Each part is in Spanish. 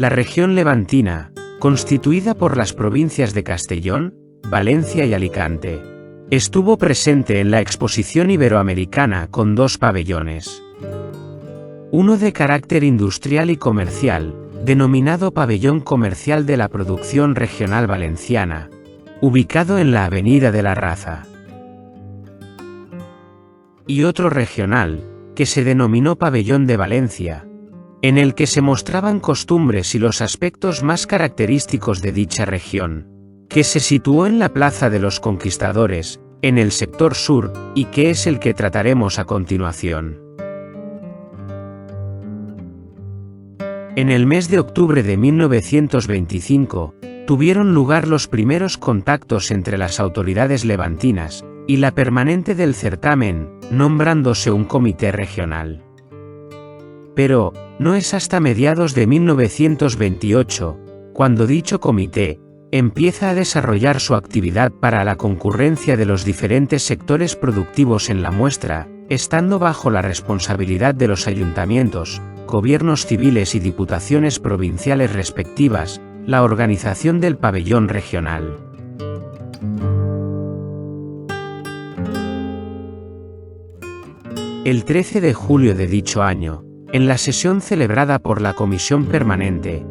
La región levantina, constituida por las provincias de Castellón, Valencia y Alicante, estuvo presente en la Exposición Iberoamericana con 2 pabellones. Uno de carácter industrial y comercial, denominado Pabellón Comercial de la Producción Regional Valenciana, ubicado en la Avenida de la Raza. Y otro regional, que se denominó Pabellón de Valencia, en el que se mostraban costumbres y los aspectos más característicos de dicha región, que se situó en la Plaza de los Conquistadores, en el sector sur, y que es el que trataremos a continuación. En el mes de octubre de 1925, tuvieron lugar los primeros contactos entre las autoridades levantinas y la permanente del certamen, nombrándose un comité regional. Pero, no es hasta mediados de 1928, cuando dicho comité empieza a desarrollar su actividad para la concurrencia de los diferentes sectores productivos en la muestra, estando bajo la responsabilidad de los ayuntamientos, gobiernos civiles y diputaciones provinciales respectivas, la organización del pabellón regional. El 13 de julio de dicho año, en la sesión celebrada por la Comisión Permanente,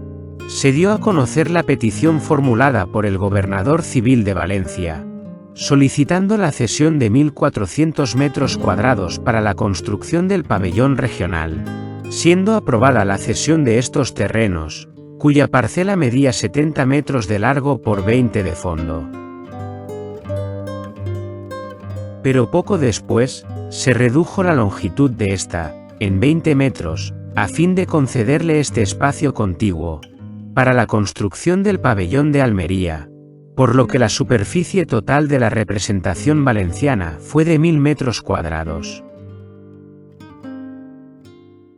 se dio a conocer la petición formulada por el gobernador civil de Valencia, solicitando la cesión de 1.400 metros cuadrados para la construcción del pabellón regional, siendo aprobada la cesión de estos terrenos, cuya parcela medía 70 metros de largo por 20 de fondo. Pero poco después, se redujo la longitud de esta, en 20 metros, a fin de concederle este espacio contiguo para la construcción del pabellón de Almería, por lo que la superficie total de la representación valenciana fue de 1.000 metros cuadrados.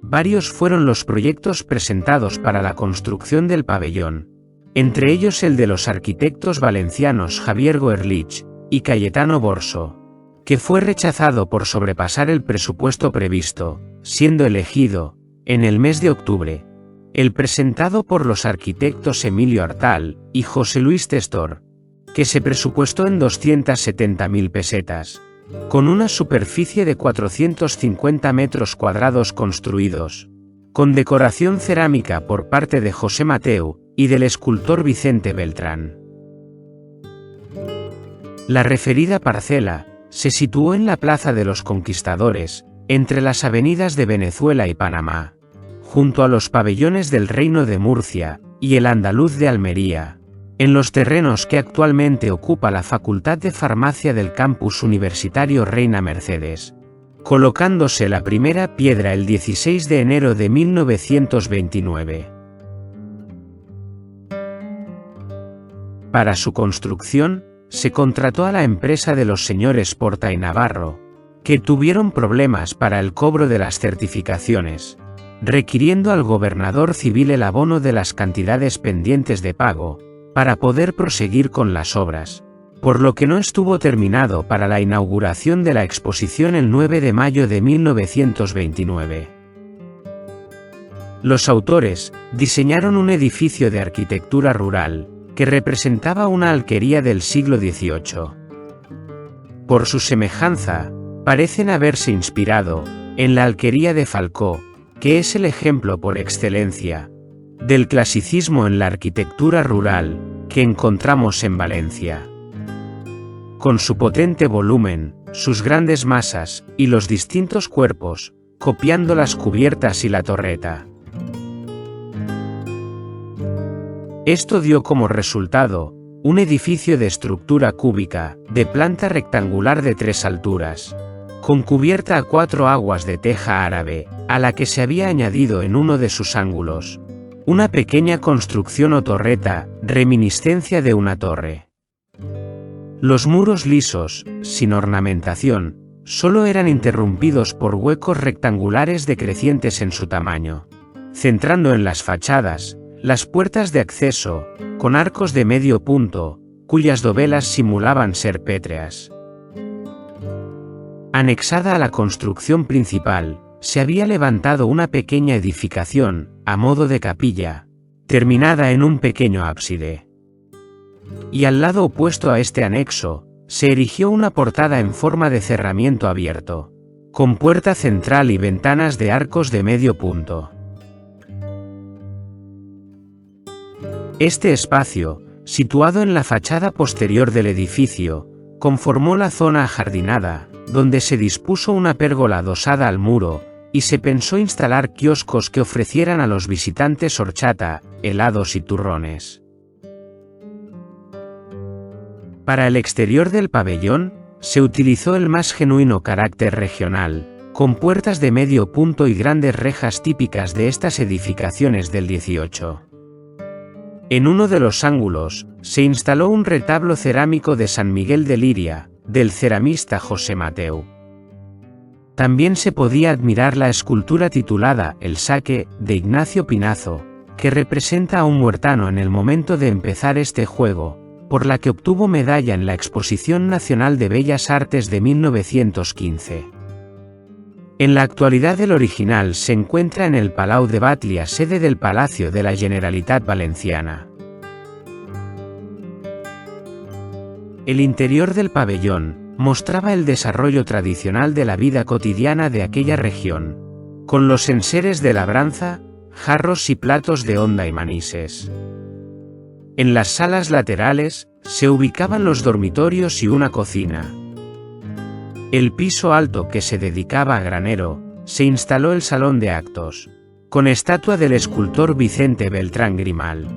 Varios fueron los proyectos presentados para la construcción del pabellón, entre ellos el de los arquitectos valencianos Javier Goerlich y Cayetano Borso, que fue rechazado por sobrepasar el presupuesto previsto, siendo elegido, en el mes de octubre, el presentado por los arquitectos Emilio Artal y José Luis Testor, que se presupuestó en 270.000 pesetas, con una superficie de 450 metros cuadrados construidos, con decoración cerámica por parte de José Mateu y del escultor Vicente Beltrán. La referida parcela se situó en la Plaza de los Conquistadores, entre las avenidas de Venezuela y Panamá, junto a los pabellones del Reino de Murcia y el Andaluz de Almería, en los terrenos que actualmente ocupa la Facultad de Farmacia del Campus Universitario Reina Mercedes, colocándose la primera piedra el 16 de enero de 1929. Para su construcción, se contrató a la empresa de los señores Porta y Navarro, que tuvieron problemas para el cobro de las certificaciones, requiriendo al gobernador civil el abono de las cantidades pendientes de pago, para poder proseguir con las obras, por lo que no estuvo terminado para la inauguración de la exposición el 9 de mayo de 1929. Los autores diseñaron un edificio de arquitectura rural, que representaba una alquería del siglo XVIII. Por su semejanza, parecen haberse inspirado en la alquería de Falcó, que es el ejemplo por excelencia del clasicismo en la arquitectura rural que encontramos en Valencia. Con su potente volumen, sus grandes masas y los distintos cuerpos, copiando las cubiertas y la torreta. Esto dio como resultado un edificio de estructura cúbica, de planta rectangular de 3 alturas, con cubierta a 4 aguas de teja árabe, a la que se había añadido en uno de sus ángulos una pequeña construcción o torreta, reminiscencia de una torre. Los muros lisos, sin ornamentación, solo eran interrumpidos por huecos rectangulares decrecientes en su tamaño, centrando en las fachadas las puertas de acceso, con arcos de medio punto, cuyas dovelas simulaban ser pétreas. Anexada a la construcción principal, se había levantado una pequeña edificación, a modo de capilla, terminada en un pequeño ábside. Y al lado opuesto a este anexo, se erigió una portada en forma de cerramiento abierto, con puerta central y ventanas de arcos de medio punto. Este espacio, situado en la fachada posterior del edificio, conformó la zona ajardinada, donde se dispuso una pérgola adosada al muro, y se pensó instalar kioscos que ofrecieran a los visitantes horchata, helados y turrones. Para el exterior del pabellón, se utilizó el más genuino carácter regional, con puertas de medio punto y grandes rejas típicas de estas edificaciones del XVIII. En uno de los ángulos, se instaló un retablo cerámico de San Miguel de Liria, del ceramista José Mateu. También se podía admirar la escultura titulada El Saque, de Ignacio Pinazo, que representa a un huertano en el momento de empezar este juego, por la que obtuvo medalla en la Exposición Nacional de Bellas Artes de 1915. En la actualidad el original se encuentra en el Palau de Batlia, sede del Palacio de la Generalitat Valenciana. El interior del pabellón mostraba el desarrollo tradicional de la vida cotidiana de aquella región, con los enseres de labranza, jarros y platos de honda y manises. En las salas laterales, se ubicaban los dormitorios y una cocina. El piso alto que se dedicaba a granero, se instaló el salón de actos, con estatua del escultor Vicente Beltrán Grimal.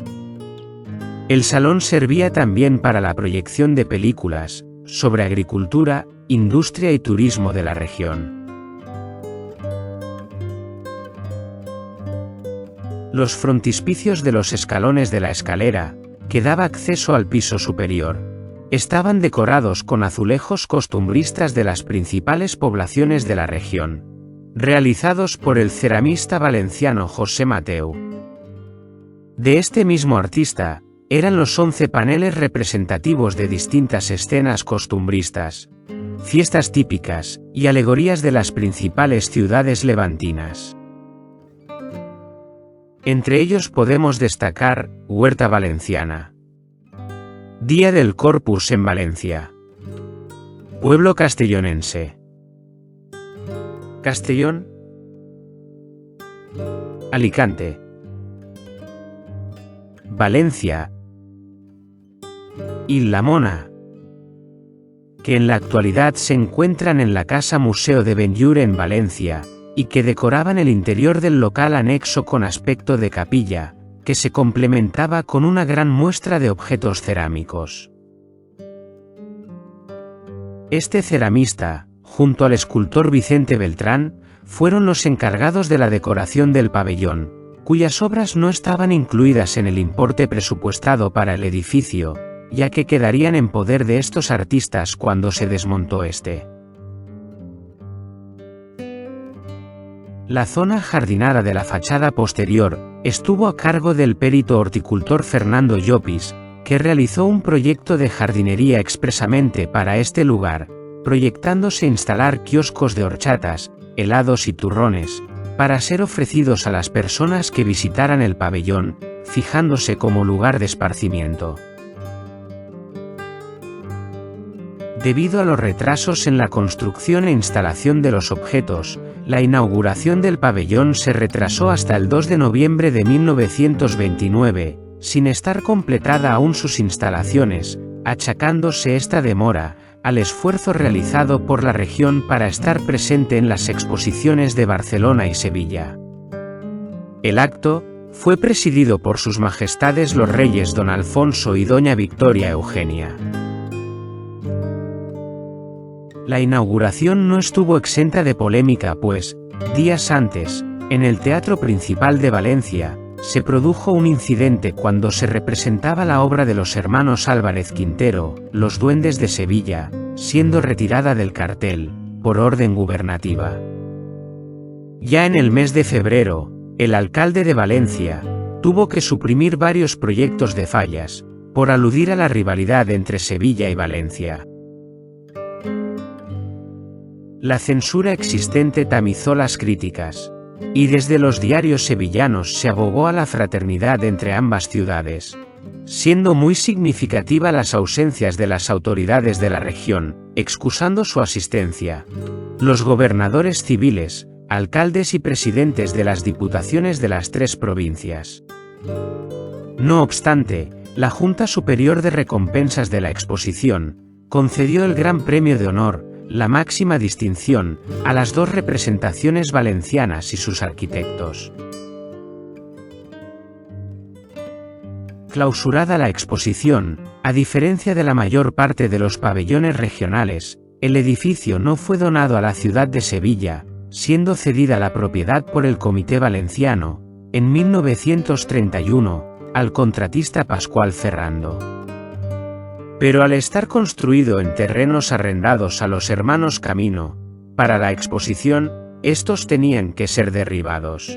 El salón servía también para la proyección de películas, sobre agricultura, industria y turismo de la región. Los frontispicios de los escalones de la escalera, que daba acceso al piso superior, estaban decorados con azulejos costumbristas de las principales poblaciones de la región, realizados por el ceramista valenciano José Mateu. De este mismo artista, eran los 11 paneles representativos de distintas escenas costumbristas, fiestas típicas y alegorías de las principales ciudades levantinas. Entre ellos podemos destacar Huerta Valenciana, Día del Corpus en Valencia, Pueblo Castellonense, Castellón, Alicante, Valencia y La Mona, que en la actualidad se encuentran en la Casa Museo de Benlloure en Valencia, y que decoraban el interior del local anexo con aspecto de capilla, que se complementaba con una gran muestra de objetos cerámicos. Este ceramista, junto al escultor Vicente Beltrán, fueron los encargados de la decoración del pabellón, cuyas obras no estaban incluidas en el importe presupuestado para el edificio, ya que quedarían en poder de estos artistas cuando se desmontó este. La zona jardinada de la fachada posterior estuvo a cargo del perito horticultor Fernando Llopis, que realizó un proyecto de jardinería expresamente para este lugar, proyectándose instalar kioscos de horchatas, helados y turrones, para ser ofrecidos a las personas que visitaran el pabellón, fijándose como lugar de esparcimiento. Debido a los retrasos en la construcción e instalación de los objetos, la inauguración del pabellón se retrasó hasta el 2 de noviembre de 1929, sin estar completada aún sus instalaciones, achacándose esta demora al esfuerzo realizado por la región para estar presente en las exposiciones de Barcelona y Sevilla. El acto fue presidido por sus majestades los reyes don Alfonso y doña Victoria Eugenia. La inauguración no estuvo exenta de polémica pues, días antes, en el Teatro Principal de Valencia, se produjo un incidente cuando se representaba la obra de los hermanos Álvarez Quintero, Los Duendes de Sevilla, siendo retirada del cartel, por orden gubernativa. Ya en el mes de febrero, el alcalde de Valencia tuvo que suprimir varios proyectos de fallas, por aludir a la rivalidad entre Sevilla y Valencia. La censura existente tamizó las críticas, y desde los diarios sevillanos se abogó a la fraternidad entre ambas ciudades, siendo muy significativa las ausencias de las autoridades de la región, excusando su asistencia. Los gobernadores civiles, alcaldes y presidentes de las diputaciones de las tres provincias. No obstante, la Junta Superior de Recompensas de la Exposición concedió el Gran Premio de Honor, la máxima distinción, a las dos representaciones valencianas y sus arquitectos. Clausurada la exposición, a diferencia de la mayor parte de los pabellones regionales, el edificio no fue donado a la ciudad de Sevilla, siendo cedida la propiedad por el Comité Valenciano, en 1931, al contratista Pascual Ferrando. Pero al estar construido en terrenos arrendados a los hermanos Camino, para la exposición, estos tenían que ser derribados.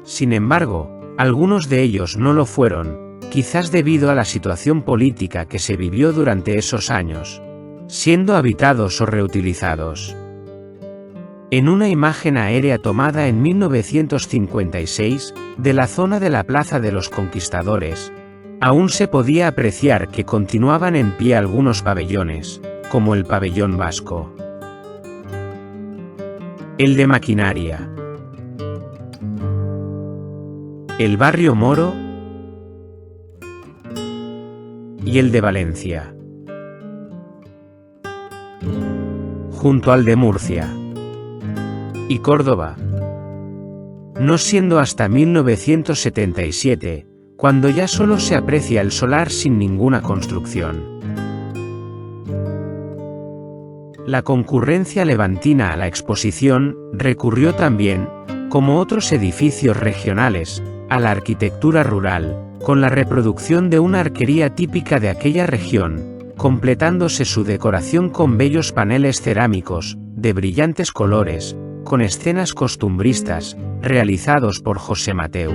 Sin embargo, algunos de ellos no lo fueron, quizás debido a la situación política que se vivió durante esos años, siendo habitados o reutilizados. En una imagen aérea tomada en 1956, de la zona de la Plaza de los Conquistadores, aún se podía apreciar que continuaban en pie algunos pabellones, como el pabellón vasco, el de Maquinaria, el barrio Moro y el de Valencia, junto al de Murcia y Córdoba, no siendo hasta 1977, cuando ya solo se aprecia el solar sin ninguna construcción. La concurrencia levantina a la exposición recurrió también, como otros edificios regionales, a la arquitectura rural, con la reproducción de una arquería típica de aquella región, completándose su decoración con bellos paneles cerámicos, de brillantes colores, con escenas costumbristas, realizados por José Mateu.